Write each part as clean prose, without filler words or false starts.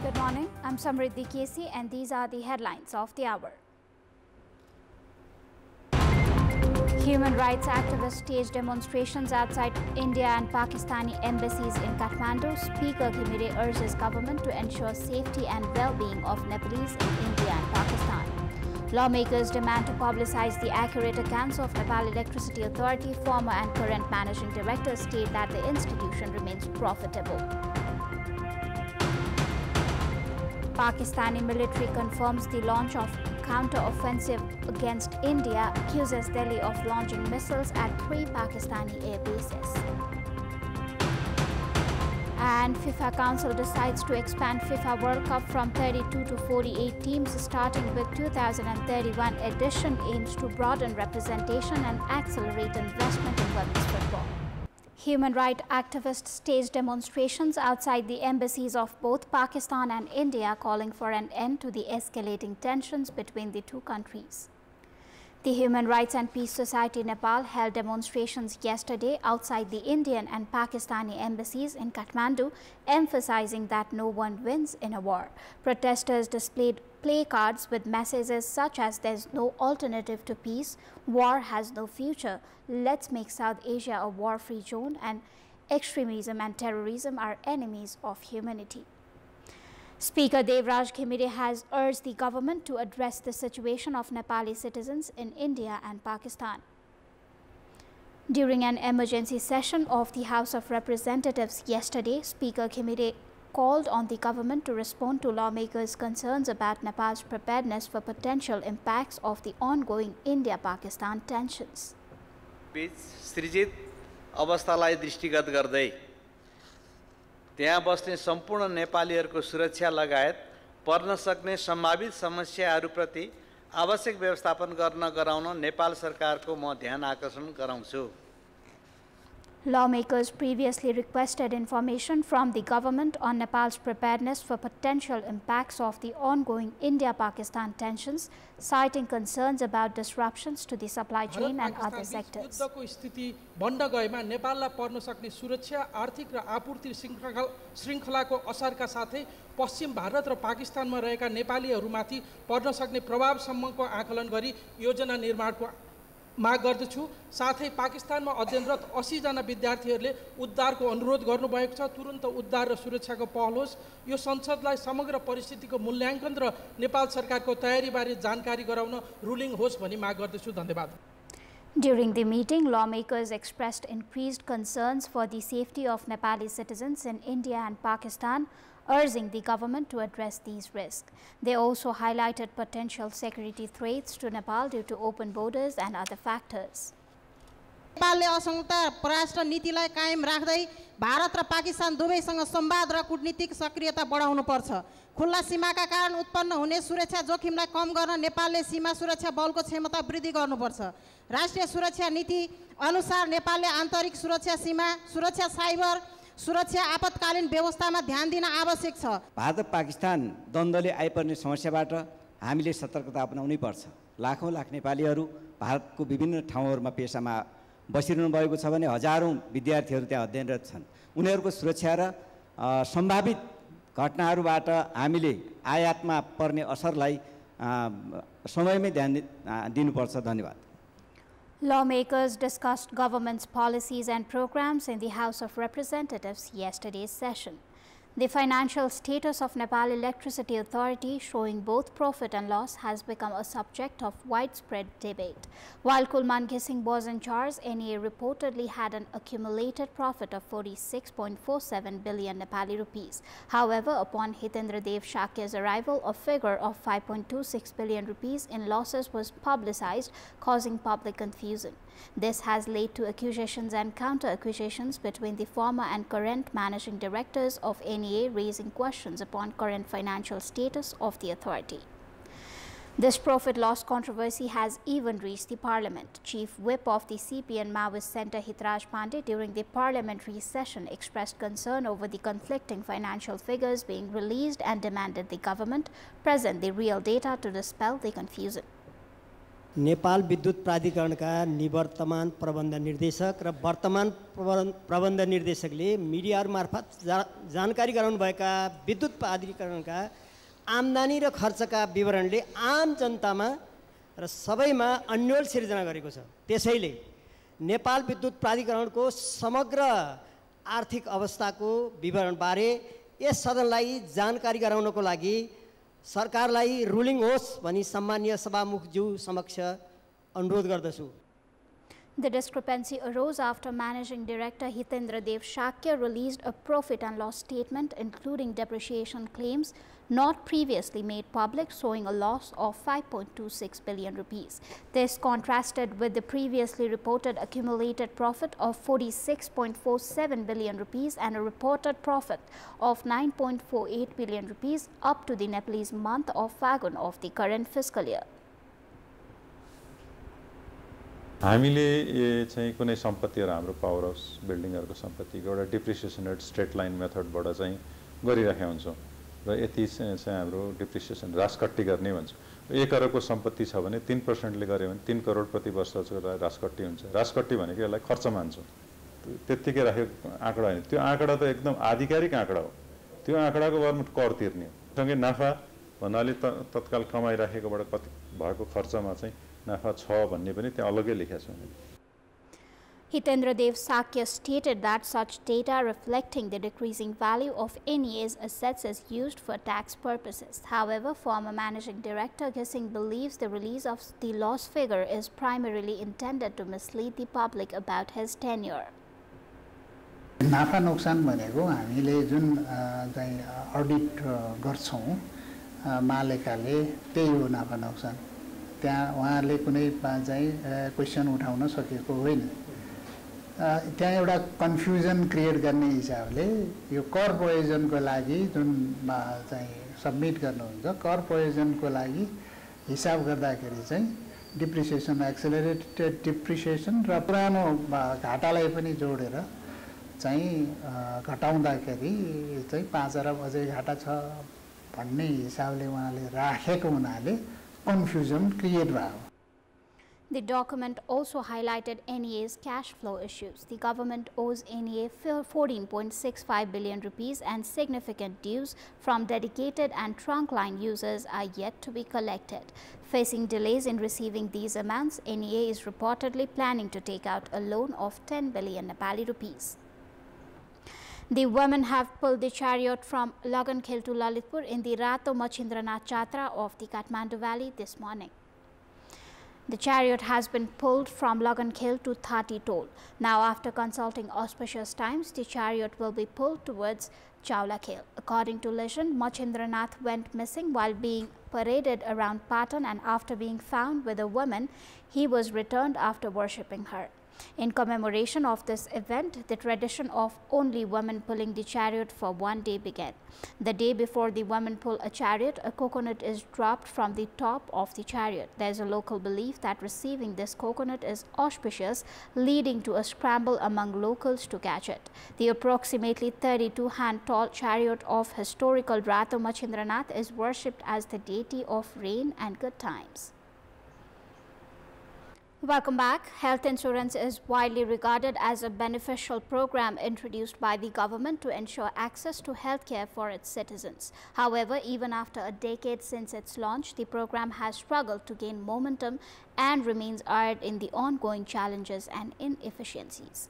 Good morning. I'm Samriddhi K.C. and these are the headlines of the hour. Human rights activists staged demonstrations outside India and Pakistani embassies in Kathmandu. Speaker Khimere urges government to ensure safety and well-being of Nepalese in India and Pakistan. Lawmakers demand to publicize the accurate accounts of Nepal Electricity Authority. Former and current managing directors state that the institution remains profitable. Pakistani military confirms the launch of counter-offensive against India, accuses Delhi of launching missiles at 3 Pakistani air bases. And FIFA Council decides to expand FIFA World Cup from 32 to 48 teams, starting with 2031 edition, aims to broaden representation and accelerate investment in women's football. Human rights activists staged demonstrations outside the embassies of both Pakistan and India, calling for an end to the escalating tensions between the two countries. The Human Rights and Peace Society Nepal held demonstrations yesterday outside the Indian and Pakistani embassies in Kathmandu, emphasizing that no one wins in a war. Protesters displayed placards with messages such as "There's no alternative to peace," "War has no future," "Let's make South Asia a war-free zone," and "Extremism and terrorism are enemies of humanity." Speaker Devraj Khimere has urged the government to address the situation of Nepali citizens in India and Pakistan. During an emergency session of the House of Representatives yesterday, Speaker Khimere called on the government to respond to lawmakers' concerns about Nepal's preparedness for potential impacts of the ongoing India-Pakistan tensions. सृजित अवस्थालाई दृष्टिगत गर्दै त्यहाँ बस्ने सम्पूर्ण नेपालीहरूको सुरक्षा लगायत पर्न सक्ने सम्भावित समस्याहरूप्रति आवश्यक व्यवस्थापन गराउन नेपाल सरकारको म ध्यान आकर्षण गराउँछु। Lawmakers previously requested information from the government on Nepal's preparedness for potential impacts of the ongoing India-Pakistan tensions, citing concerns about disruptions to the supply chain and other sectors. युद्धको स्थिति बन्न गएमा नेपाललाई पर्न सक्ने सुरक्षा, आर्थिक र आपूर्ति श्रृङ्खलाको असरका साथै पश्चिम भारत र पाकिस्तानमा रहेका नेपालीहरूमाथि पर्न सक्ने प्रभावसम्मको आकलन गरी योजना निर्माणको माग गर्दछु। साथै पाकिस्तानमा अध्ययनरत 80 जना विद्यार्थीहरूले उद्धारको अनुरोध गर्नुभएको छ। तुरुन्त उद्धार र सुरक्षाको पहल होस्। यो संसदलाई समग्र परिस्थितिको मूल्याङ्कन र नेपाल सरकारको तयारीबारे जानकारी गराउन रुलिङ होस् भनी माग गर्दछु। धन्यवाद। During the meeting, lawmakers expressed increased concerns for the safety of Nepali citizens in India and Pakistan, urging the government to address these risks. They also highlighted potential security threats to Nepal due to open borders and other factors. नेपालले असंयुक्त परराष्ट्र नीतिलाई कायम राख्दै भारत र पाकिस्तान दुवैसँग संवाद र कूटनीतिक सक्रियता बढाउनु पर्छ। खुल्ला सीमाका कारण उत्पन्न हुने सुरक्षा जोखिमलाई कम गर्न नेपालले सीमा सुरक्षा बलको क्षमता वृद्धि गर्नुपर्छ। राष्ट्रिय सुरक्षा नीति अनुसार नेपालले आन्तरिक सुरक्षा, सीमा सुरक्षा, साइबर सुरक्षा, आपतकालीन व्यवस्थामा ध्यान दिन आवश्यक छ। भारत पाकिस्तान द्वन्द्वले आइपर्ने समस्याबाट हामीले सतर्कता अपनाउनै पर्छ। लाखौं लाख नेपालीहरू भारतको विभिन्न ठाउँहरूमा पेशामा बसिरहनु भएको छ भने हजारौं विद्यार्थीहरू त्यहाँ अध्ययनरत छन्। उनीहरूको सुरक्षा र सम्भावित घटनाहरूबाट हामीले आयातमा पर्ने असरलाई समयमै ध्यान दिनुपर्छ। धन्यवाद। Lawmakers discussed government's policies and programs in the House of Representatives yesterday's session. The financial status of Nepal Electricity Authority, showing both profit and loss, has become a subject of widespread debate. While Kulman Ghising was in charge, NEA reportedly had an accumulated profit of 46.47 billion Nepali rupees. However, upon Hitendra Dev Shakya's arrival, a figure of 5.26 billion rupees in losses was publicized, causing public confusion. This has led to accusations and counter-accusations between the former and current managing directors of NEA, raising questions upon current financial status of the authority. This profit-loss controversy has even reached the parliament. Chief Whip of the CPN Maoist Centre, Hitraj Pandey, during the parliamentary session expressed concern over the conflicting financial figures being released and demanded the government present the real data to dispel the confusion. Nepal विद्युत प्राधिकरणका निवर्तमान प्रबन्ध निर्देशक र वर्तमान प्रबन्ध निर्देशकले मिडियाहरु मार्फत जानकारी गराउनुभएका विद्युत प्राधिकरणका आम्दानी र खर्चका विवरणले आम जनतामा र सबैमा अन्यल सिर्जना गरेको छ। त्यसैले नेपाल विद्युत प्राधिकरणको समग्र आर्थिक अवस्थाको विवरणबारे यस सदनलाई जानकारी गराउनको लागि सरकारलाई रुलिङ होस् भनी सम्माननीय सभामुखज्यू समक्ष अनुरोध गर्दछु। The discrepancy arose after Managing Director Hitendra Dev Shakya released a profit and loss statement including depreciation claims not previously made public, showing a loss of 5.26 billion rupees. This contrasted with the previously reported accumulated profit of 46.47 billion rupees and a reported profit of 9.48 billion rupees up to the Nepalese month of Fagun of the current fiscal year. हामीले चाहिँ कुनै सम्पत्तिहरु हाम्रो power house बिल्डिङहरुको सम्पत्तिको एउटा depreciation rate straight line मेथडबाट चाहिँ गरिराखेका हुन्छौं र यति चाहिँ हाम्रो depreciation रासकट्टी गर्ने भन्छ। 1 करोडको सम्पत्ति छ भने 3% ले गर्यो भने 3 करोड प्रति वर्षको रासकट्टी हुन्छ। रासकट्टी भनेको यसलाई खर्च मान्छौं। त्यतिकै राखेको आँकडा हैन, त्यो आँकडा त एकदम आधिकारिक आँकडा हो। त्यो आँकडाको बराबर कर तिर्ने हो। सँगै नाफा भन्नाले तत्काल कमाइ राखेकोबाट कति भएको खर्चमा चाहिँ नाफा छ भन्ने पनि त्यहाँ अलग्गै लेखेको छ। Hitendra Dev Shakya stated that such data reflecting the decreasing value of NEA's assets is used for tax purposes. However, former Managing Director Gising believes the release of the loss figure is primarily intended to mislead the public about his tenure. नाफा नोक्सान भनेको हामीले जुन चाहिँ audit गर्छौं मालेकाले त्यही हो नाफा नोक्सान। त्यहाँ उहाँले कुनै चाहिँ क्वेशन उठाउन सकेको होइन। त्यहाँ एउटा कन्फ्युजन क्रिएट गर्ने हिसाबले यो कर प्रयोजनको लागि जुन चाहिँ सबमिट गर्नुहुन्छ कर प्रयोजनको लागि हिसाब गर्दाखेरि चाहिँ डिप्रिसिएसन एक्सेलरेटेड डिप्रिसिएसन र पुरानो घाटालाई पनि जोडेर चाहिँ घटाउँदाखेरि चाहिँ 5 अरब अझै घाटा छ भन्ने हिसाबले उहाँले राखेको हुनाले confusion create भयो। The document also highlighted NEA's cash flow issues. The government owes NEA 14.65 billion rupees and significant dues from dedicated and trunk line users are yet to be collected. Facing delays in receiving these amounts, NEA is reportedly planning to take out a loan of 10 billion Nepali rupees. The women have pulled the chariot from Lagankhel to Lalitpur in the Rato Machindranath Chatra of the Kathmandu Valley this morning. The chariot has been pulled from Lagankhel to Thati Toll. Now, after consulting auspicious times, the chariot will be pulled towards Chaulakhel. According to legend, Machindranath went missing while being paraded around Patan, and after being found with a woman, he was returned after worshipping her. In commemoration of this event, the tradition of only women pulling the chariot for one day began. The day before the women pull a chariot, a coconut is dropped from the top of the chariot. There is a local belief that receiving this coconut is auspicious, leading to a scramble among locals to catch it. The approximately 32-hand-tall chariot of historical Rato Machindranath is worshipped as the deity of rain and good times. Welcome back. Health insurance is widely regarded as a beneficial program introduced by the government to ensure access to healthcare for its citizens. However, even after a decade since its launch, the program has struggled to gain momentum and remains mired in the ongoing challenges and inefficiencies.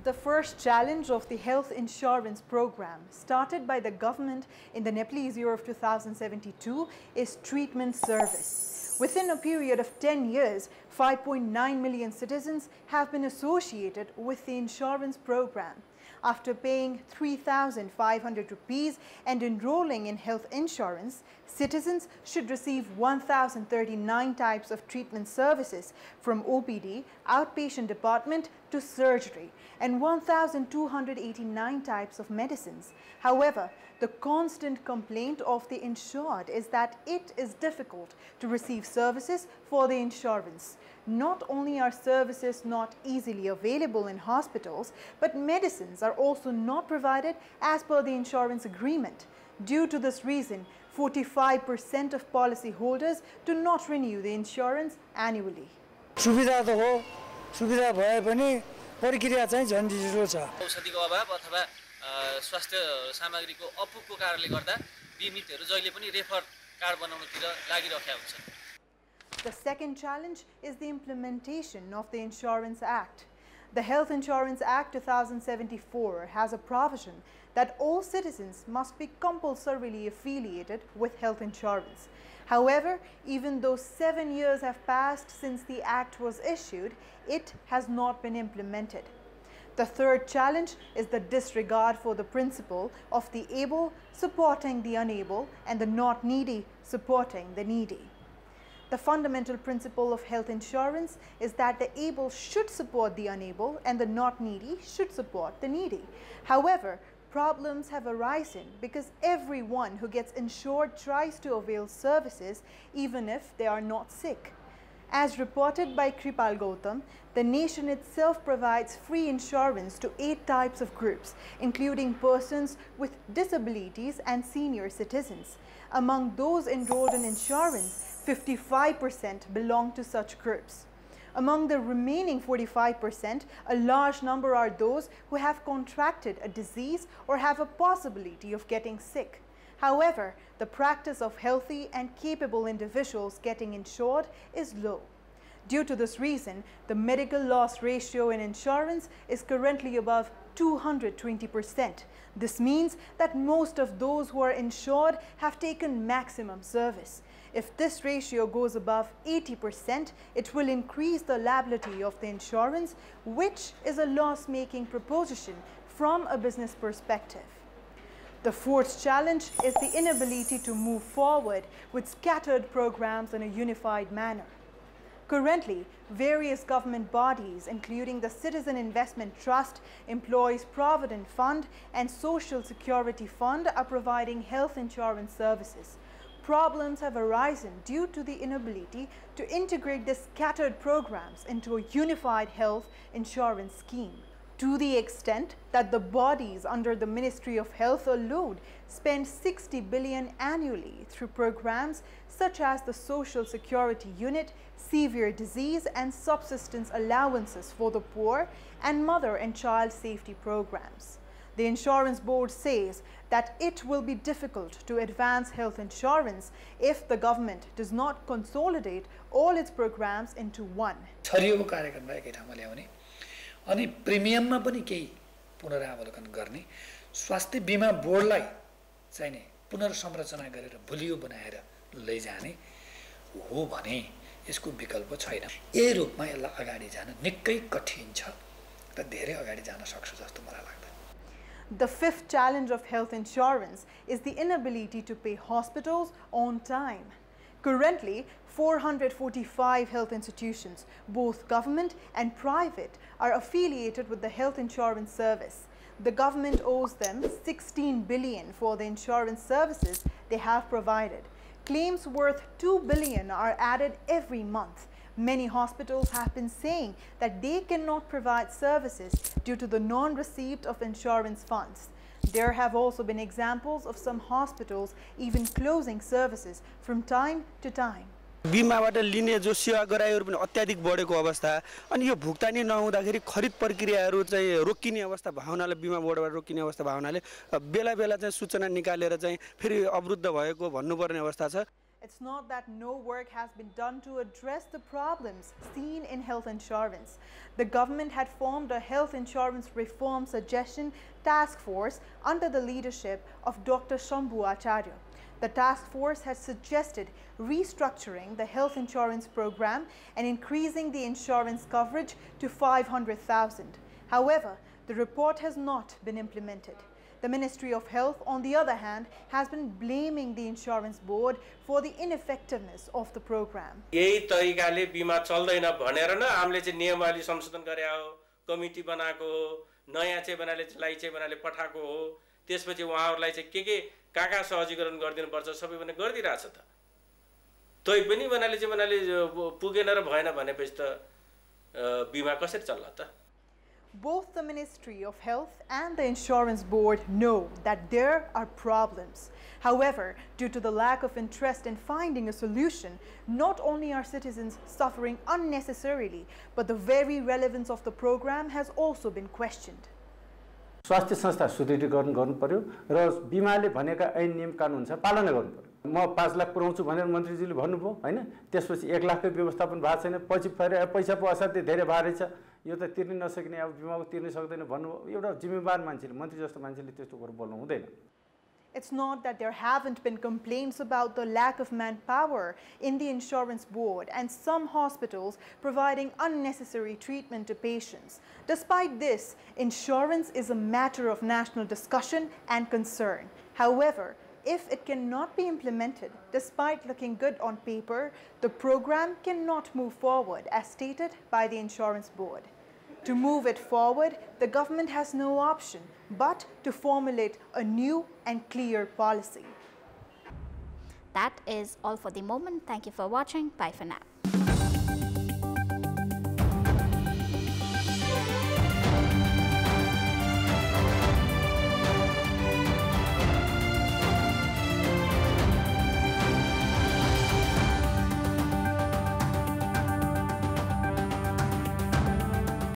The first challenge of the health insurance program, started by the government in the Nepalese year of 2072, is treatment service. Within a period of 10 years, 5.9 million citizens have been associated with the insurance program. After paying 3,500 rupees and enrolling in health insurance, citizens should receive 1,039 types of treatment services from OPD, outpatient department to surgery, and 1,289 types of medicines. However, the constant complaint of the insured is that it is difficult to receive services for the insurance. Not only are services not easily available in hospitals, but medicines are also not provided as per the insurance agreement. Due to this reason, 45% of policyholders do not renew the insurance annually. सुविधा त हो सुविधा भए पनि प्रक्रिया चाहिँ झन् ढिलो छ औषधिको अभाव अथवा स्वास्थ्य सामग्रीको अपुगको कारणले गर्दा बिमितहरू जहिले पनि रेफर कार्ड बनाउनतिर लागिरहेका हुन्छन्. The second challenge is the implementation of the Insurance Act. The Health Insurance Act 2074 has a provision that all citizens must be compulsorily affiliated with health insurance. However, even though 7 years have passed since the act was issued, it has not been implemented. The third challenge is the disregard for the principle of the able supporting the unable and the not needy supporting the needy. The fundamental principle of health insurance is that the able should support the unable and the not needy should support the needy. However, problems have arisen because everyone who gets insured tries to avail services even if they are not sick. As reported by Kripal Gautam, the nation itself provides free insurance to 8 types of groups, including persons with disabilities and senior citizens. Among those enrolled in insurance, 55% belong to such groups. Among the remaining 45%, a large number are those who have contracted a disease or have a possibility of getting sick. However, the practice of healthy and capable individuals getting insured is low. Due to this reason, the medical loss ratio in insurance is currently above 220%. This means that most of those who are insured have taken maximum service. If this ratio goes above 80%, it will increase the liability of the insurance, which is a loss-making proposition from a business perspective. The fourth challenge is the inability to move forward with scattered programs in a unified manner. Currently, various government bodies, including the Citizen Investment Trust, Employees Provident Fund, and Social Security Fund, are providing health insurance services. Problems have arisen due to the inability to integrate the scattered programs into a unified health insurance scheme, to the extent that the bodies under the Ministry of Health alone spend 60 billion annually through programs such as the Social Security Unit, severe disease and subsistence allowances for the poor, and mother and child safety programs. The Insurance Board says that it will be difficult to advance health insurance if the government does not consolidate all its programs into one. अनि प्रिमियममा पनि केही पुनरावलोकन गर्ने स्वास्थ्य बीमा बोर्डलाई चाहिने पुनर्संरचना गरेर बलियो बनाएर लैजाने हो भने यसको विकल्प छैन. यही रूपमा यसलाई अगाडि जान निकै कठिन छ र धेरै अगाडि जान सक्छ जस्तो मलाई लाग्दैन. The fifth challenge of health insurance is the inability to pay hospitals on time. Currently, 445 health institutions, both government and private, are affiliated with the health insurance service. The government owes them 16 billion for the insurance services they have provided. Claims worth 2 billion are added every month. Many hospitals have been saying that they cannot provide services due to the non-receipt of insurance funds. There have also been examples of some hospitals even closing services from time to time. बीमाबाट लिने जो सेवा गराइहरू पनि अत्याधिक बढेको अवस्था अनि यो भुक्तानी नहुँदाखेरि खरिद प्रक्रियाहरू चाहिँ रोकिने अवस्था भावनाले बीमा बोर्डबाट रोकिने अवस्था भावनाले बेला बेला चाहिँ सूचना निकालेर चाहिँ फेरि अवरुद्ध भएको भन्नुपर्ने अवस्था छ. It's not that no work has been done to address the problems seen in health insurance. The government had formed a health insurance reform suggestion task force under the leadership of Dr. Shambhu Acharya. The task force has suggested restructuring the health insurance program and increasing the insurance coverage to 500,000. However, the report has not been implemented. The Ministry of Health, on the other hand, has been blaming the Insurance Board for the ineffectiveness of the program. यही तरिकाले बीमा चल्दैन भनेर न हामीले चाहिँ नियमावली संशोधन गरे हो, कमिटी बनाएको हो, नयाँ चाहिँ बनाले पठाएको हो. त्यसपछि उहाँहरुलाई चाहिँ के कहाँ सहजीकरण गरिदिनु पर्छ सबै पनि गरिदिराछ त. तै पनि बनाले पुगेन र भएन भनेपछि त बीमा कसरी चल्ला त. Both the Ministry of Health and the Insurance Board know that there are problems. However, due to the lack of interest in finding a solution, not only are citizens suffering unnecessarily, but the very relevance of the program has also been questioned. स्वास्थ्य संस्था सुदृढीकरण गर्नु पर्यो र बिमाले भनेका ऐन नियम कानुन छ पालना गर्नु पर्यो। म 5 लाख पुर्याउँछु भनेर मन्त्रीजीले भन्नुभयो हैन, त्यसपछि 1 लाखकै व्यवस्थापन भएको छैन, पछि फेरि पैसा पो असाध्यै धेरै भारै छ, यो त तिर्न नसक्ने, अब बिमाको तिर्न सक्दैन भन्नुभयो। एउटा जिम्मेवार मान्छेले, मन्त्री जस्तो मान्छेले त्यस्तो कुरा बोल्नु हुँदैन। It's not that there haven't been complaints about the lack of manpower in the insurance board and some hospitals providing unnecessary treatment to patients. Despite this, insurance is a matter of national discussion and concern. However, if it cannot be implemented, despite looking good on paper, the program cannot move forward as stated by the insurance board. To move it forward, the government has no option but to formulate a new and clear policy. That is all for the moment. Thank you for watching. Bye for now.